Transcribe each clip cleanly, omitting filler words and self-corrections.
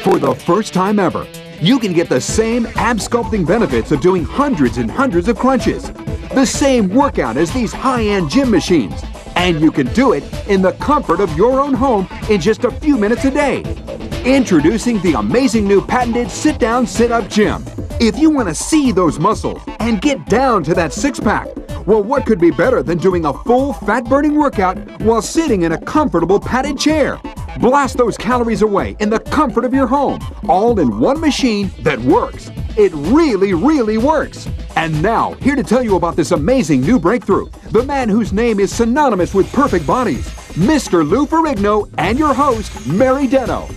For the first time ever, you can get the same ab sculpting benefits of doing hundreds and hundreds of crunches. The same workout as these high-end gym machines. And you can do it in the comfort of your own home in just a few minutes a day. Introducing the amazing new patented Sit-Down Sit-Up Gym. If you want to see those muscles and get down to that six-pack, well, what could be better than doing a full fat-burning workout while sitting in a comfortable padded chair? Blast those calories away in the comfort of your home, all in one machine that works. It really, really works. And now, here to tell you about this amazing new breakthrough, the man whose name is synonymous with perfect bodies, Mr. Lou Ferrigno, and your host, Mary Denno.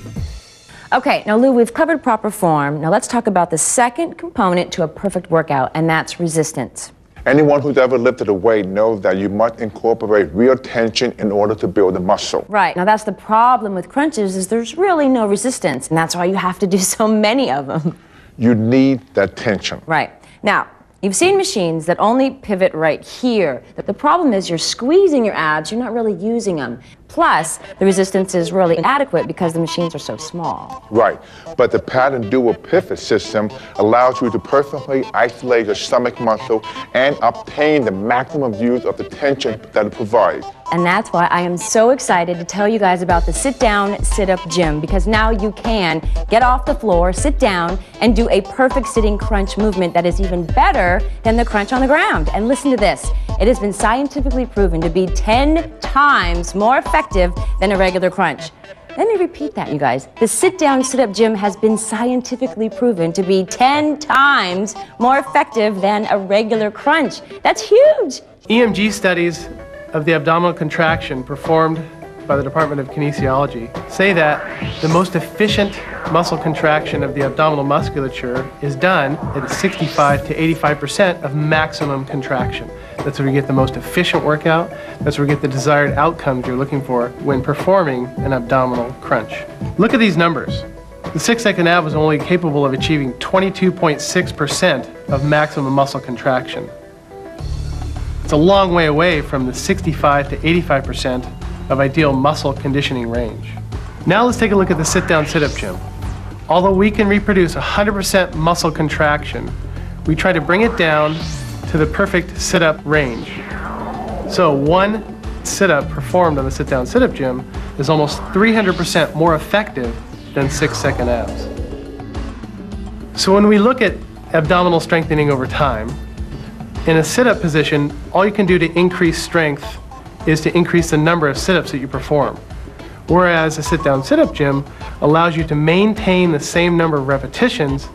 Okay, now Lou, we've covered proper form. Now let's talk about the second component to a perfect workout, and that's resistance. Anyone who's ever lifted a weight knows that you must incorporate real tension in order to build a muscle. Right. Now that's the problem with crunches, is there's really no resistance, and that's why you have to do so many of them. You need that tension. Right. Now, you've seen machines that only pivot right here. The problem is you're squeezing your abs, you're not really using them. Plus, the resistance is really inadequate because the machines are so small. Right, but the pattern dual pivot system allows you to perfectly isolate your stomach muscle and obtain the maximum use of the tension that it provides. And that's why I am so excited to tell you guys about the Sit-Down Sit-Up Gym, because now you can get off the floor, sit down, and do a perfect sitting crunch movement that is even better than the crunch on the ground. And listen to this. It has been scientifically proven to be 10 times more effective than a regular crunch. Let me repeat that, you guys. The Sit-Down Sit-Up Gym has been scientifically proven to be 10 times more effective than a regular crunch. That's huge. EMG studies of the abdominal contraction performed by the Department of Kinesiology say that the most efficient muscle contraction of the abdominal musculature is done at 65 to 85% of maximum contraction. That's where you get the most efficient workout. That's where you get the desired outcomes you're looking for when performing an abdominal crunch. Look at these numbers. The 6-second ab was only capable of achieving 22.6% of maximum muscle contraction. It's a long way away from the 65 to 85% of ideal muscle conditioning range. Now let's take a look at the Sit-Down Sit-Up Gym. Although we can reproduce 100% muscle contraction, we try to bring it down to the perfect sit-up range. So one sit-up performed on the Sit-Down Sit-Up Gym is almost 300% more effective than 6-second abs. So when we look at abdominal strengthening over time, in a sit-up position, all you can do to increase strength is to increase the number of sit-ups that you perform. Whereas a sit-down sit-up gym allows you to maintain the same number of repetitions,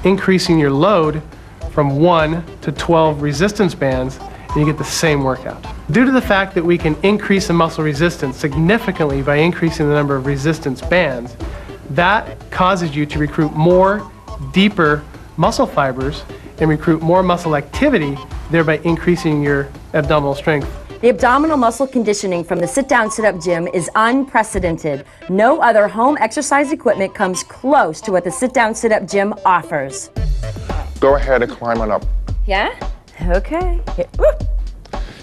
increasing your load from 1 to 12 resistance bands, and you get the same workout. Due to the fact that we can increase the muscle resistance significantly by increasing the number of resistance bands, that causes you to recruit more, deeper muscle fibers and recruit more muscle activity, thereby increasing your abdominal strength. The abdominal muscle conditioning from the Sit-Down Sit-Up Gym is unprecedented. No other home exercise equipment comes close to what the Sit-Down Sit-Up Gym offers. Go ahead and climb on up. Yeah? Okay.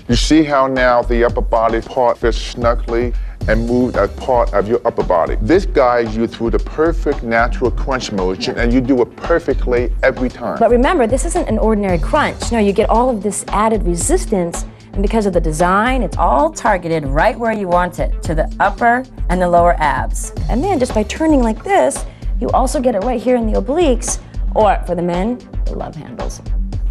You see how now the upper body part fits snugly and moves as part of your upper body. This guides you through the perfect natural crunch motion, and you do it perfectly every time. But remember, this isn't an ordinary crunch. No, you get all of this added resistance, and because of the design, it's all targeted right where you want it, to the upper and the lower abs. And then just by turning like this, you also get it right here in the obliques, or for the men, the love handles.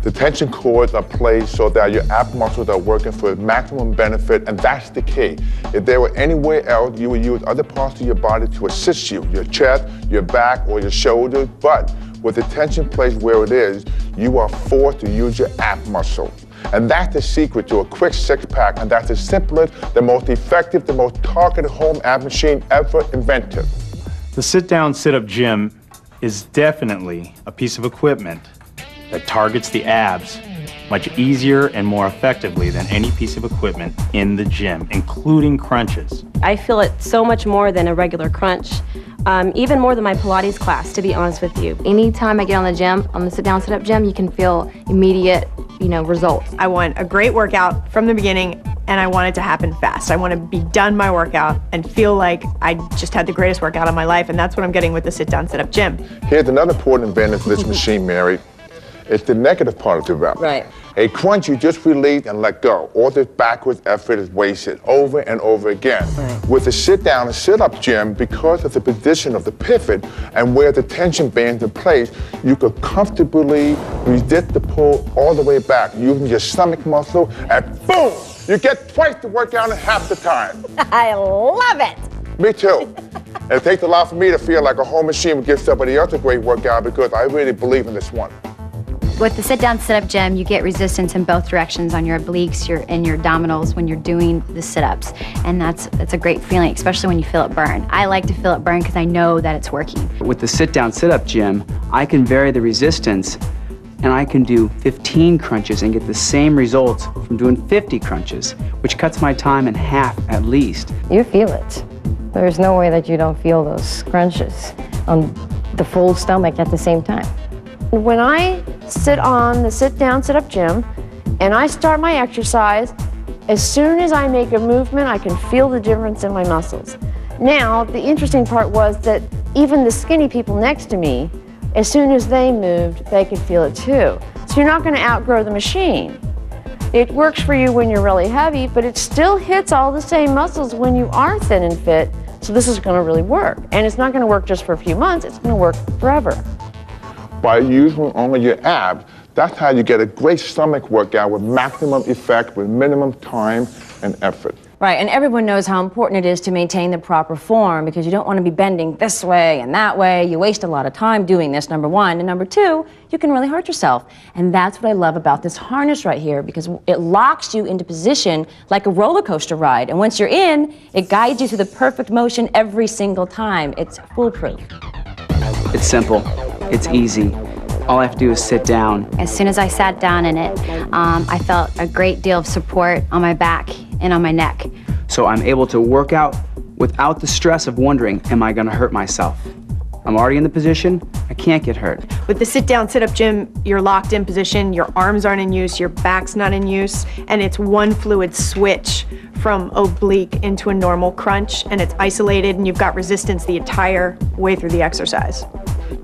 The tension cords are placed so that your ab muscles are working for maximum benefit, and that's the key. If they were anywhere else, you would use other parts of your body to assist you, your chest, your back, or your shoulders, but with the tension placed where it is, you are forced to use your ab muscle. And that's the secret to a quick six-pack, and that's the simplest, the most effective, the most targeted home ab machine ever invented. The Sit-Down Sit-Up Gym is definitely a piece of equipment that targets the abs much easier and more effectively than any piece of equipment in the gym, including crunches. I feel it so much more than a regular crunch, even more than my Pilates class, to be honest with you. Anytime I get on the gym, on the Sit-Down Sit-Up Gym, you can feel immediate, results. I want a great workout from the beginning and I want it to happen fast. I want to be done my workout and feel like I just had the greatest workout of my life, and that's what I'm getting with the sit-down, sit-up gym. Here's another important advantage of this machine, Mary. It's the negative part of the rep. Right. A crunch you just release and let go. All this backwards effort is wasted over and over again. Right. With the sit-down and sit-up gym, because of the position of the pivot and where the tension band's in place, you could comfortably resist the pull all the way back using your stomach muscle, and boom! You get twice the workout in half the time. I love it. Me too. And it takes a lot for me to feel like a whole machine would give somebody else a great workout because I really believe in this one. With the sit-down, sit-up gym, you get resistance in both directions on your obliques and your abdominals when you're doing the sit-ups. And that's a great feeling, especially when you feel it burn. I like to feel it burn because I know that it's working. With the sit-down, sit-up gym, I can vary the resistance, and I can do 15 crunches and get the same results from doing 50 crunches, which cuts my time in half at least. You feel it. There's no way that you don't feel those crunches on the full stomach at the same time. When I sit on the sit-down, sit-up gym, and I start my exercise, as soon as I make a movement, I can feel the difference in my muscles. Now, the interesting part was that even the skinny people next to me, as soon as they moved, they could feel it too. So you're not going to outgrow the machine. It works for you when you're really heavy, but it still hits all the same muscles when you are thin and fit, so this is going to really work. And it's not going to work just for a few months, it's going to work forever. By using only your abs, that's how you get a great stomach workout with maximum effect, with minimum time and effort. Right, and everyone knows how important it is to maintain the proper form because you don't want to be bending this way and that way. You waste a lot of time doing this, number one. And number two, you can really hurt yourself. And that's what I love about this harness right here because it locks you into position like a roller coaster ride. And once you're in, it guides you through the perfect motion every single time. It's foolproof. It's simple. It's easy. All I have to do is sit down. As soon as I sat down in it, I felt a great deal of support on my back and on my neck. So I'm able to work out without the stress of wondering, am I gonna hurt myself? I'm already in the position, I can't get hurt. With the sit-down, sit-up gym, you're locked in position, your arms aren't in use, your back's not in use, and it's one fluid switch from oblique into a normal crunch, and it's isolated, and you've got resistance the entire way through the exercise.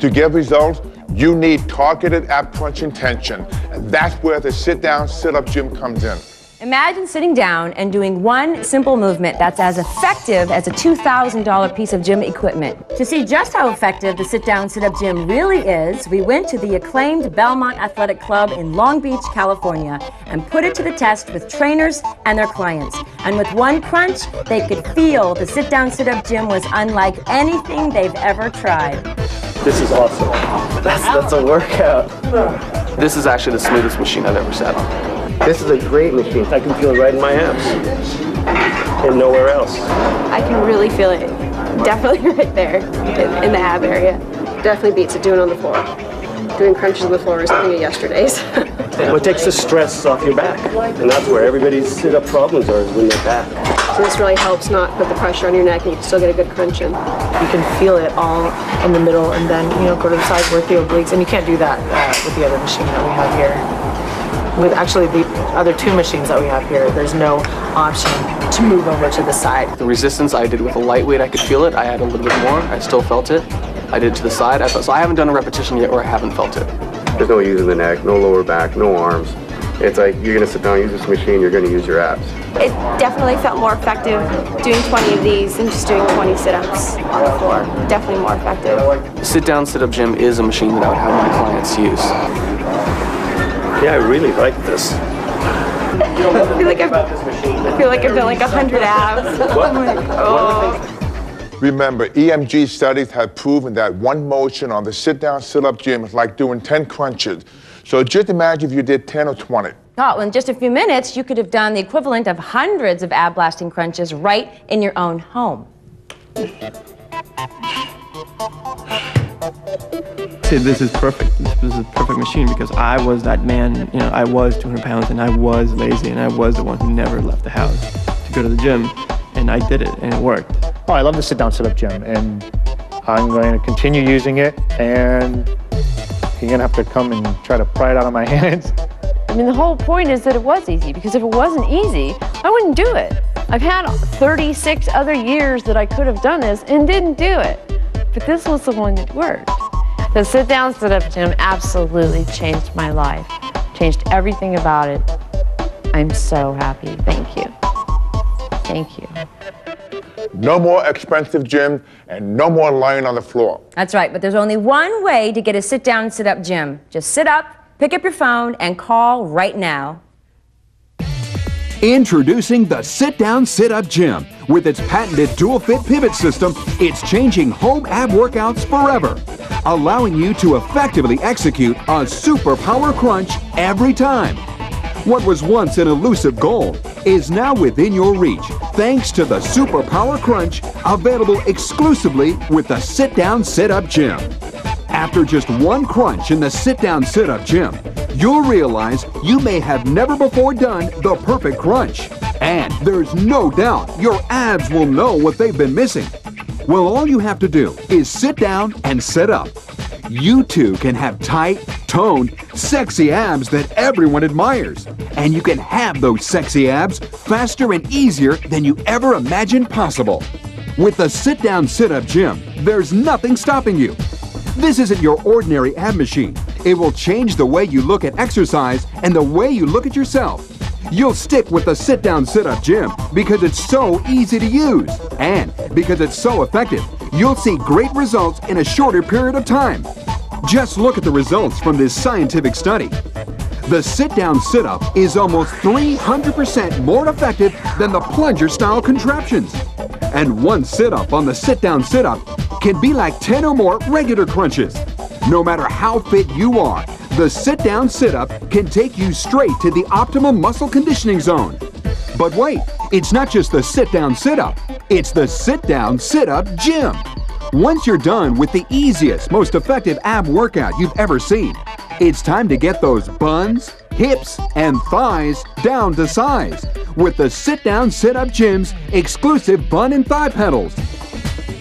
To get results, you need targeted ab crunching tension, and that's where the sit-down, sit-up gym comes in. Imagine sitting down and doing one simple movement that's as effective as a $2,000 piece of gym equipment. To see just how effective the sit-down, sit-up gym really is, we went to the acclaimed Belmont Athletic Club in Long Beach, California, and put it to the test with trainers and their clients. And with one crunch, they could feel the sit-down, sit-up gym was unlike anything they've ever tried. This is awesome. That's a workout. This is actually the smoothest machine I've ever sat on. This is a great machine. I can feel it right in my abs and nowhere else. I can really feel it, definitely right there in the ab area. Definitely beats it doing on the floor. Doing crunches on the floor is something of yesterday's. What takes the stress off your back? And that's where everybody's sit-up problems are, is when they're back. So this really helps not put the pressure on your neck and you can still get a good crunch in. You can feel it all in the middle and then, go to the sides work the obliques. And you can't do that with the other machine that we have here. With actually the other two machines that we have here, there's no option to move over to the side. The resistance I did with a lightweight, I could feel it. I had a little bit more. I still felt it. I did it to the side. So I haven't done a repetition yet where I haven't felt it. There's no using the neck, no lower back, no arms. It's like you're going to sit down, use this machine, you're going to use your abs. It definitely felt more effective doing 20 of these than just doing 20 sit-ups on the floor. Definitely more effective. The sit-down, sit-up gym is a machine that I would have my clients use. Yeah, I really like this. I feel like I've done like 100 abs. Oh. Remember, EMG studies have proven that one motion on the sit-down, sit-up gym is like doing 10 crunches. So just imagine if you did 10 or 20. Well, in just a few minutes, you could have done the equivalent of hundreds of ab-blasting crunches right in your own home. This is perfect. This is a perfect machine because I was that man, I was 200 pounds and I was lazy and I was the one who never left the house to go to the gym, and I did it and it worked. Oh, I love the sit-down, sit-up gym, and I'm going to continue using it, and you're going to have to come and try to pry it out of my hands I mean, the whole point is that it was easy, because if it wasn't easy, I wouldn't do it. I've had 36 other years that I could have done this and didn't do it. But this was the one that worked. The sit-down, sit-up gym absolutely changed my life. Changed everything about it. I'm so happy. Thank you. Thank you. No more expensive gym and no more lying on the floor. That's right, but there's only one way to get a sit-down, sit-up gym. Just sit up, pick up your phone, and call right now. Introducing the Sit-Down Sit-Up Gym. With its patented dual-fit pivot system, it's changing home ab workouts forever, allowing you to effectively execute a super power crunch every time. What was once an elusive goal is now within your reach thanks to the Super Power Crunch, available exclusively with the Sit-Down Sit-Up Gym. After just one crunch in the Sit-Down Sit-Up Gym, you'll realize you may have never before done the perfect crunch. And there's no doubt your abs will know what they've been missing. Well, all you have to do is sit down and sit up. You too can have tight, toned, sexy abs that everyone admires. And you can have those sexy abs faster and easier than you ever imagined possible. With the Sit-Down Sit-Up Gym, there's nothing stopping you. This isn't your ordinary ab machine. It will change the way you look at exercise and the way you look at yourself. You'll stick with the Sit-Down Sit-Up Gym because it's so easy to use. And because it's so effective, you'll see great results in a shorter period of time. Just look at the results from this scientific study. The Sit-Down Sit-Up is almost 300% more effective than the plunger-style contraptions. And one sit-up on the Sit-Down Sit-Up can be like 10 or more regular crunches. No matter how fit you are, the Sit-Down Sit-Up can take you straight to the optimal muscle conditioning zone. But wait, it's not just the Sit-Down Sit-Up, it's the Sit-Down Sit-Up Gym. Once you're done with the easiest, most effective ab workout you've ever seen, it's time to get those buns, hips, and thighs down to size with the Sit-Down Sit-Up Gym's exclusive bun and thigh pedals.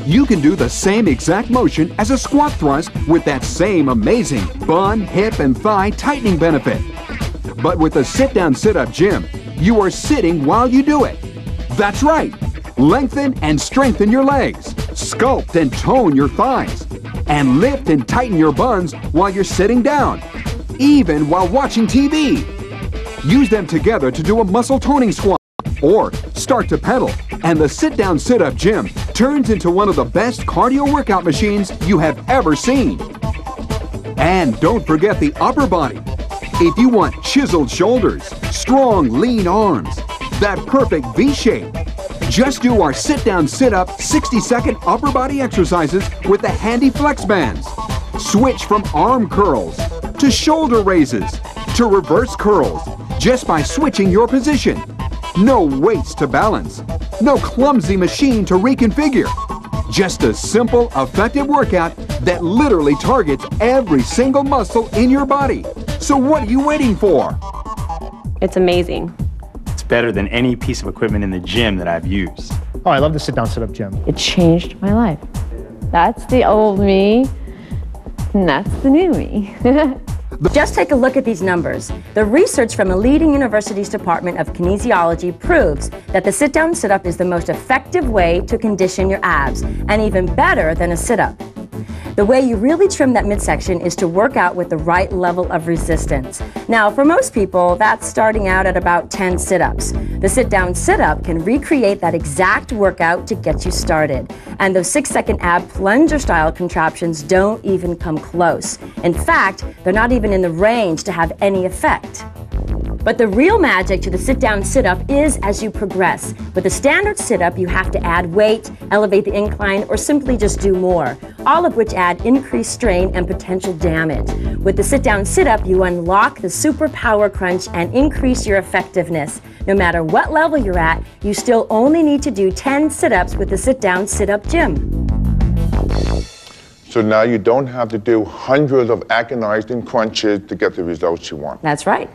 You can do the same exact motion as a squat thrust with that same amazing bun, hip, and thigh tightening benefit. But with the Sit-Down Sit-Up Gym, you are sitting while you do it. That's right. Lengthen and strengthen your legs, sculpt and tone your thighs, and lift and tighten your buns while you're sitting down, even while watching TV. Use them together to do a muscle toning squat, or start to pedal, and the Sit-Down Sit-Up Gym turns into one of the best cardio workout machines you have ever seen. And don't forget the upper body. If you want chiseled shoulders, strong, lean arms, that perfect V shape, just do our Sit-Down Sit-Up 60-second upper body exercises with the handy flex bands. Switch from arm curls to shoulder raises to reverse curls just by switching your position. No weights to balance. No clumsy machine to reconfigure. Just a simple, effective workout that literally targets every single muscle in your body. So what are you waiting for? It's amazing. It's better than any piece of equipment in the gym that I've used. Oh, I love the Sit-Down Sit-Up Gym. It changed my life. That's the old me, and that's the new me. Just take a look at these numbers. The research from a leading university's Department of Kinesiology proves that the sit-down sit-up is the most effective way to condition your abs, and even better than a sit-up. The way you really trim that midsection is to work out with the right level of resistance. Now, for most people, that's starting out at about 10 sit-ups. The sit-down sit-up can recreate that exact workout to get you started. And those 6-second ab plunger-style contraptions don't even come close. In fact, they're not even in the range to have any effect. But the real magic to the sit-down sit-up is as you progress. With a standard sit-up, you have to add weight, elevate the incline, or simply just do more, all of which add increased strain and potential damage. With the sit-down sit-up, you unlock the super power crunch and increase your effectiveness. No matter what level you're at, you still only need to do 10 sit-ups with the sit-down sit-up gym. So now you don't have to do hundreds of agonizing crunches to get the results you want. That's right.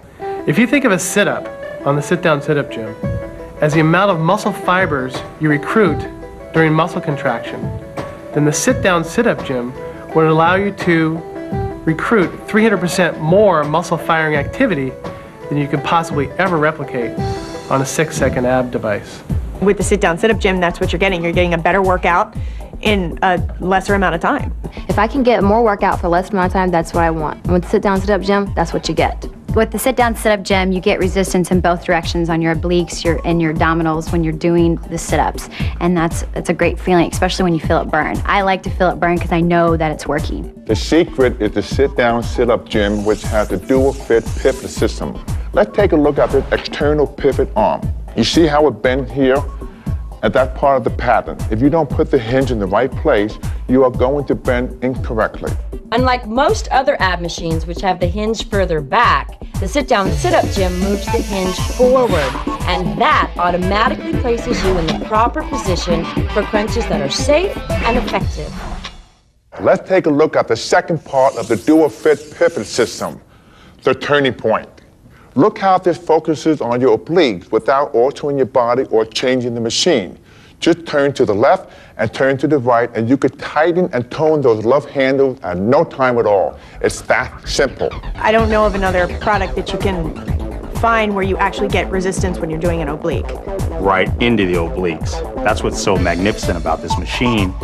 If you think of a sit-up on the Sit-Down Sit-Up Gym as the amount of muscle fibers you recruit during muscle contraction, then the Sit-Down Sit-Up Gym would allow you to recruit 300% more muscle firing activity than you could possibly ever replicate on a 6-second ab device. With the sit-down sit-up gym, that's what you're getting. You're getting a better workout in a lesser amount of time. If I can get more workout for less amount of time, that's what I want. And with the sit-down sit-up gym, that's what you get. With the sit-down sit-up gym, you get resistance in both directions on your obliques and your abdominals when you're doing the sit-ups. And that's a great feeling, especially when you feel it burn. I like to feel it burn because I know that it's working. The secret is the sit-down sit-up gym, which has the dual fit pivot system. Let's take a look at the external pivot arm. You see how it bends here? At that part of the pattern. If you don't put the hinge in the right place, you are going to bend incorrectly. Unlike most other ab machines, which have the hinge further back, the sit-down sit-up gym moves the hinge forward, and that automatically places you in the proper position for crunches that are safe and effective. Let's take a look at the second part of the dual fit pivot system, the turning point. Look how this focuses on your obliques without altering your body or changing the machine. Just turn to the left and turn to the right, and you could tighten and tone those love handles at no time at all. It's that simple. I don't know of another product that you can find where you actually get resistance when you're doing an oblique. Right into the obliques. That's what's so magnificent about this machine,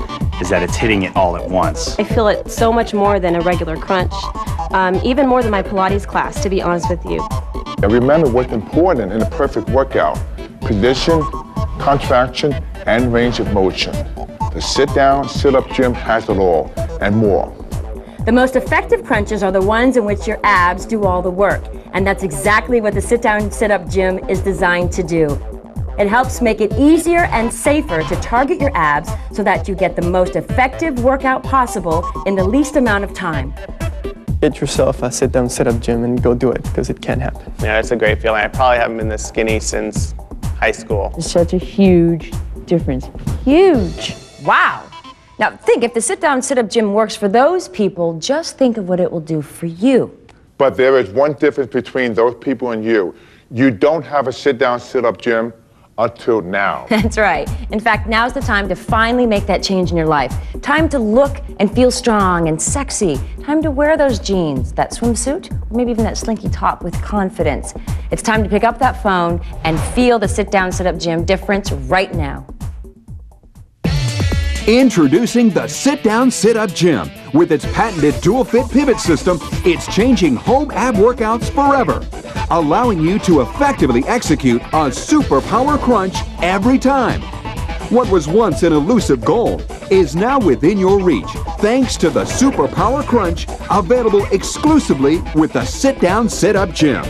is that it's hitting it all at once. I feel it so much more than a regular crunch, even more than my Pilates class, to be honest with you. And remember what's important in a perfect workout: position, contraction, and range of motion. The sit-down, sit-up gym has it all, and more. The most effective crunches are the ones in which your abs do all the work, and that's exactly what the sit-down sit-up gym is designed to do. It helps make it easier and safer to target your abs so that you get the most effective workout possible in the least amount of time. Get yourself a sit-down sit-up gym and go do it, because it can happen. Yeah, it's a great feeling. I probably haven't been this skinny since high school. It's such a huge difference. Huge! Wow! Now think, if the sit-down sit-up gym works for those people, just think of what it will do for you. But there is one difference between those people and you. You don't have a sit-down sit-up gym until now. That's right. In fact, now's the time to finally make that change in your life. Time to look and feel strong and sexy. Time to wear those jeans, that swimsuit, or maybe even that slinky top with confidence. It's time to pick up that phone and feel the sit-down sit-up gym difference right now. Introducing the Sit-Down Sit-Up Gym. With its patented dual-fit pivot system, it's changing home ab workouts forever, allowing you to effectively execute a superpower crunch every time. What was once an elusive goal is now within your reach, thanks to the Superpower Crunch, available exclusively with the Sit-Down Sit-Up Gym.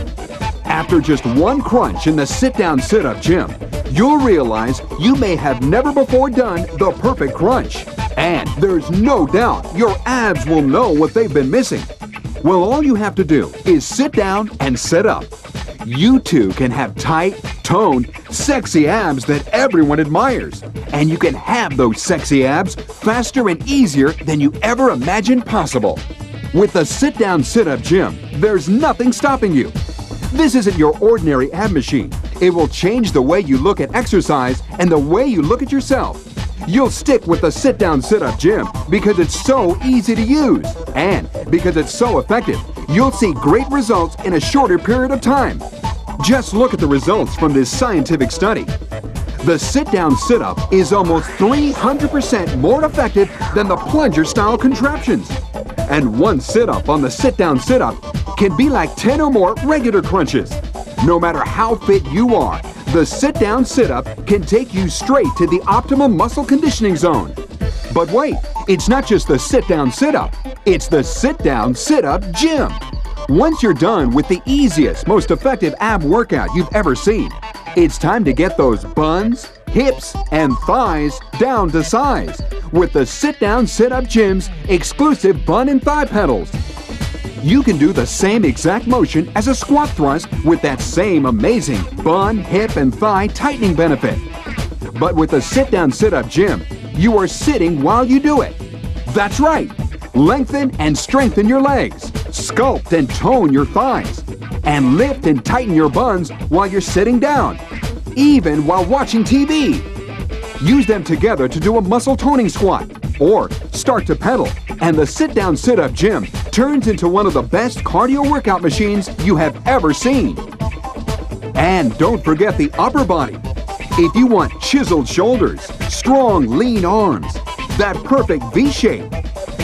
After just one crunch in the Sit-Down Sit-Up Gym, you'll realize you may have never before done the perfect crunch. And there's no doubt your abs will know what they've been missing. Well, all you have to do is sit down and sit up. You too can have tight, toned, sexy abs that everyone admires. And you can have those sexy abs faster and easier than you ever imagined possible. With the Sit-Down Sit-Up Gym, there's nothing stopping you. This isn't your ordinary ab machine. It will change the way you look at exercise and the way you look at yourself. You'll stick with the Sit-Down Sit-Up Gym because it's so easy to use. And because it's so effective, you'll see great results in a shorter period of time. Just look at the results from this scientific study. The sit-down sit-up is almost 300% more effective than the plunger-style contraptions. And one sit-up on the sit-down sit-up can be like 10 or more regular crunches. No matter how fit you are, the sit-down sit-up can take you straight to the optimal muscle conditioning zone. But wait, it's not just the sit-down sit-up, it's the Sit-Down Sit-Up Gym. Once you're done with the easiest, most effective ab workout you've ever seen, it's time to get those buns, hips, and thighs down to size with the Sit-Down Sit-Up Gym's exclusive bun and thigh pedals. You can do the same exact motion as a squat thrust with that same amazing bun, hip, and thigh tightening benefit. But with the Sit-Down Sit-Up Gym, you are sitting while you do it. That's right. Lengthen and strengthen your legs, sculpt and tone your thighs, and lift and tighten your buns while you're sitting down, even while watching TV. Use them together to do a muscle toning squat, or start to pedal, and the Sit-Down Sit-Up Gym turns into one of the best cardio workout machines you have ever seen. And don't forget the upper body. If you want chiseled shoulders, strong, lean arms, that perfect V shape,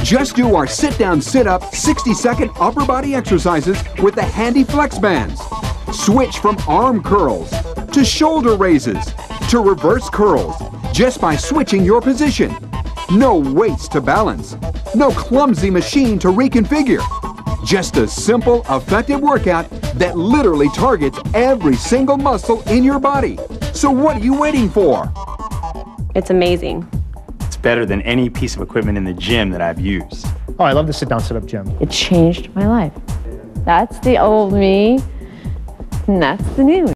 just do our sit-down, sit-up 60-second upper body exercises with the handy flex bands. Switch from arm curls to shoulder raises to reverse curls just by switching your position. No weights to balance. No clumsy machine to reconfigure. Just a simple, effective workout that literally targets every single muscle in your body. So what are you waiting for? It's amazing. It's better than any piece of equipment in the gym that I've used. Oh, I love the sit-down, sit-up gym. It changed my life. That's the old me, and that's the new me.